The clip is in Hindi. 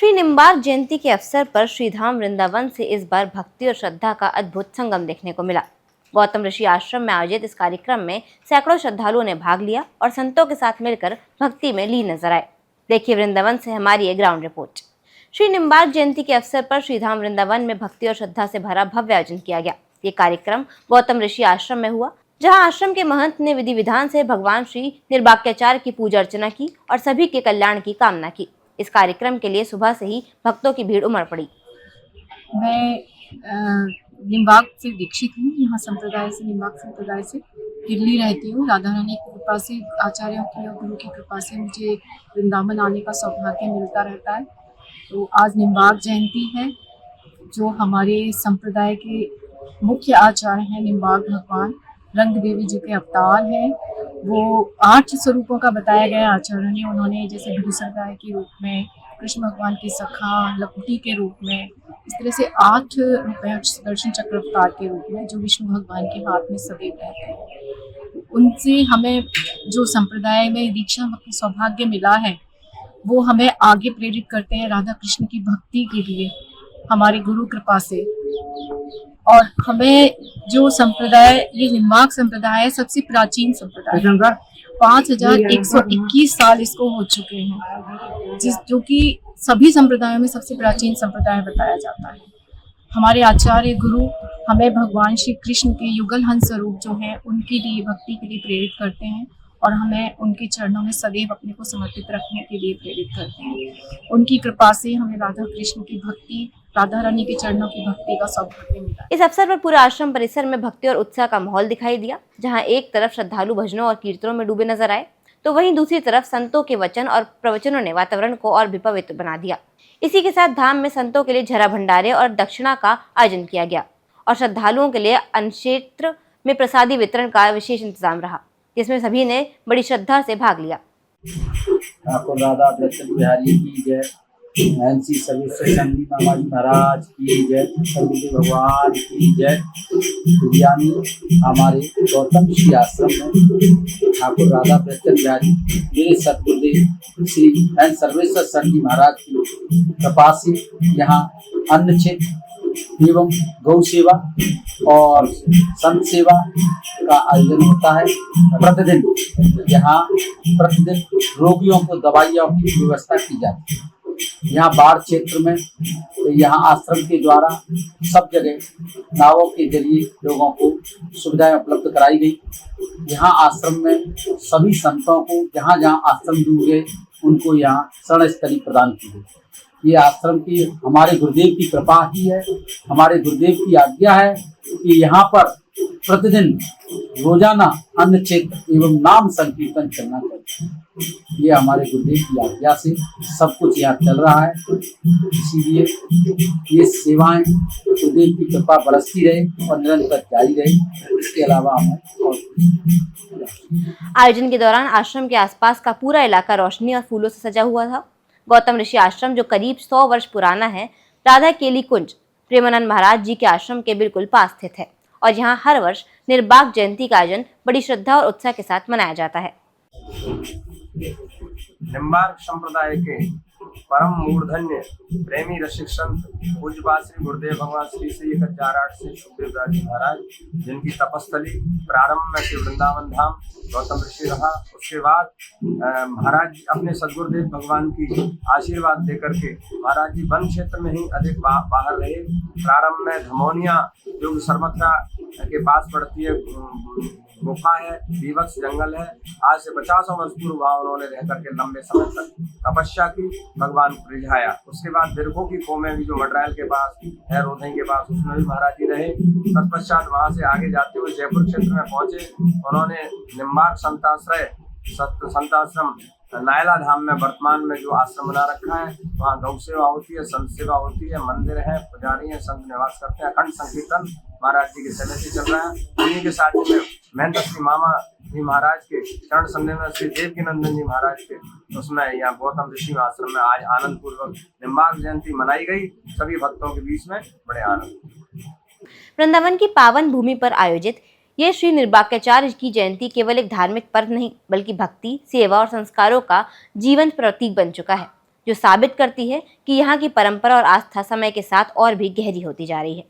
श्री निम्बार्क जयंती के अवसर पर श्रीधाम वृंदावन से इस बार भक्ति और श्रद्धा का अद्भुत संगम देखने को मिला। गौतम ऋषि आश्रम में आयोजित इस कार्यक्रम में सैकड़ों श्रद्धालुओं ने भाग लिया और संतों के साथ मिलकर भक्ति में लीन नजर आए। देखिए वृंदावन से हमारी ये ग्राउंड रिपोर्ट। श्री निम्बार्क जयंती के अवसर पर श्रीधाम वृंदावन में भक्ति और श्रद्धा से भरा भव्य आयोजन किया गया। ये कार्यक्रम गौतम ऋषि आश्रम में हुआ, जहां आश्रम के महंत ने विधि विधान से भगवान श्री निर्भाग्याचार्य की पूजा अर्चना की और सभी के कल्याण की कामना की। इस कार्यक्रम के लिए सुबह से ही भक्तों की भीड़ उमड़ पड़ी। मैं निम्बार्क से दीक्षित हूँ, यहाँ संप्रदाय से, निम्बार्क संप्रदाय से दिल्ली रहती हूँ। राधा रानी की कृपा से, आचार्यों की और गुरु की कृपा से मुझे वृंदावन आने का सौभाग्य मिलता रहता है। तो आज निम्बार्क जयंती है। जो हमारे संप्रदाय के मुख्य आचार्य हैं, निम्बार्क भगवान रंग देवी जी के अवतार हैं। वो 8 स्वरूपों का बताया गया आचार्य ने। उन्होंने जैसे भूसरगाय के रूप में, कृष्ण भगवान के सखा, लकुटी के रूप में, इस तरह से 8 रूप हैं सुदर्शन चक्र अवतार के रूप में, जो विष्णु भगवान के हाथ में सदैव रहते हैं। उनसे हमें जो संप्रदाय में दीक्षा का सौभाग्य मिला है, वो हमें आगे प्रेरित करते हैं राधा कृष्ण की भक्ति के लिए, हमारी गुरु कृपा से। और हमें जो संप्रदाय, ये निम्बार्क संप्रदाय है, सबसे प्राचीन संप्रदाय है। 5121 साल इसको हो चुके हैं, जो कि सभी संप्रदायों में सबसे प्राचीन संप्रदाय बताया जाता है। हमारे आचार्य गुरु हमें भगवान श्री कृष्ण के युगल हंस स्वरूप जो हैं, उनके लिए भक्ति के लिए प्रेरित करते हैं और हमें उनके चरणों में सदैव अपने को समर्पित रखने के लिए प्रेरित करते हैं। उनकी कृपा से हमें राधा कृष्ण की भक्ति, राधा रानी के चरणों की भक्ति का सौभाग्य मिला। इस अवसर पर पूरे आश्रम परिसर में भक्ति और उत्साह का माहौल दिखाई दिया, जहां एक तरफ श्रद्धालु भजनों और कीर्तनों में डूबे नजर आए, तो वहीं दूसरी तरफ संतों के वचन और प्रवचनों ने वातावरण को और भी पवित्र बना दिया। इसी के साथ धाम में संतों के लिए झरा भंडारे और दक्षिणा का आयोजन किया गया और श्रद्धालुओं के लिए अन्नक्षेत्र में प्रसादी वितरण का विशेष इंतजाम रहा, जिसमें सभी ने बड़ी श्रद्धा से भाग लिया। ठाकुर राधा वृंदावन बिहारी की जय, एनसी सर्वेश्वर संगीत हमारी महाराज की जय, सभी भगवान की जय। यानी हमारे गौतम ऋषि आश्रम में ठाकुर राधा वृंदावन बिहारी मेरे सतगुरुदेव श्री एन सर्वेश्वर संगीत महाराज की कृपा से यहाँ अन्न क्षेत्र एवं गौ सेवा और संत सेवा का आयोजन होता है। प्रतिदिन यहाँ प्रतिदिन रोगियों को दवाइयों की व्यवस्था की जाती है। यहाँ बाढ़ क्षेत्र में यहाँ आश्रम के द्वारा सब जगह नावों के जरिए लोगों को सुविधाएं उपलब्ध कराई गई। यहाँ आश्रम में सभी संतों को जहाँ जहाँ आश्रम डूब गए उनको यहाँ शरण स्थली प्रदान की गई। ये आश्रम की हमारे गुरुदेव की कृपा ही है, हमारे गुरुदेव की आज्ञा है कि यहाँ पर प्रतिदिन रोजाना अन्न क्षेत्र एवं नाम संकीर्तन चलना चाहिए। ये हमारे गुरुदेव की आज्ञा से सब कुछ यहाँ चल रहा है। इसीलिए ये सेवाएं गुरुदेव की कृपा बरसती रहे और निरंतर जारी रहे। इसके अलावा हमें आयोजन के दौरान आश्रम के आसपास का पूरा इलाका रोशनी और फूलों से सजा हुआ था। गौतम ऋषि आश्रम, जो करीब 100 वर्ष पुराना है, राधा केली कुंज प्रेमानंद महाराज जी के आश्रम के बिल्कुल पास स्थित है और यहाँ हर वर्ष निम्बार्क जयंती का आयोजन बड़ी श्रद्धा और उत्साह के साथ मनाया जाता है। निम्बार्क संप्रदाय के परम मूर्धन्य प्रेमी रसिक संत पूज्यपाद श्री गुरुदेव भगवान श्री श्री 1008 से सुखदेव दास जी महाराज, जिनकी तपस्थली प्रारंभ में श्री वृंदावन धाम गौतम ऋषि रहा, उसके बाद महाराज जी अपने सदगुरुदेव भगवान की आशीर्वाद देकर के महाराज जी वन क्षेत्र में ही अधिक बाहर रहे। प्रारंभ में धमोनिया जो सर्वत्र के पास पड़ती है गुफा है, बीभत्स जंगल है। आज से 50 वर्ष पूर्व वहाँ उन्होंने रह करके लंबे समय तक तपस्या की, भगवान को रिझाया। उसके बाद बिरखों की खो में भी जो मड्रायल के पास है, रोधई के पास, उसमें भी महाराज जी रहे। तत्पश्चात वहाँ से आगे जाते हुए जयपुर क्षेत्र में पहुंचे। उन्होंने निम्बार्क संताश्रम नायला धाम में वर्तमान में जो आश्रम बना रखा है, वहाँ गौ सेवा होती है, संत सेवा होती है, मंदिर है, पुजारी है, संत निवास करते हैं। अखंड संकीर्तन महाराज जी के चलने से चल रहा है। उन्हीं के साथ में महंत श्री मामा जी महाराज के चरण संधि में श्री देवकी नंदन जी महाराज के, उसमें यहाँ गौतम ऋषि आश्रम में आज आनंद पूर्वक निम्बार्क जयंती मनाई गई। सभी भक्तों के बीच में बड़े आनंद। वृंदावन की पावन भूमि पर आयोजित ये श्री निर्भाग्याचार्य की जयंती केवल एक धार्मिक पर्व नहीं, बल्कि भक्ति, सेवा और संस्कारों का जीवंत प्रतीक बन चुका है। जो साबित करती है कि यहाँ की परंपरा और आस्था समय के साथ और भी गहरी होती जा रही है।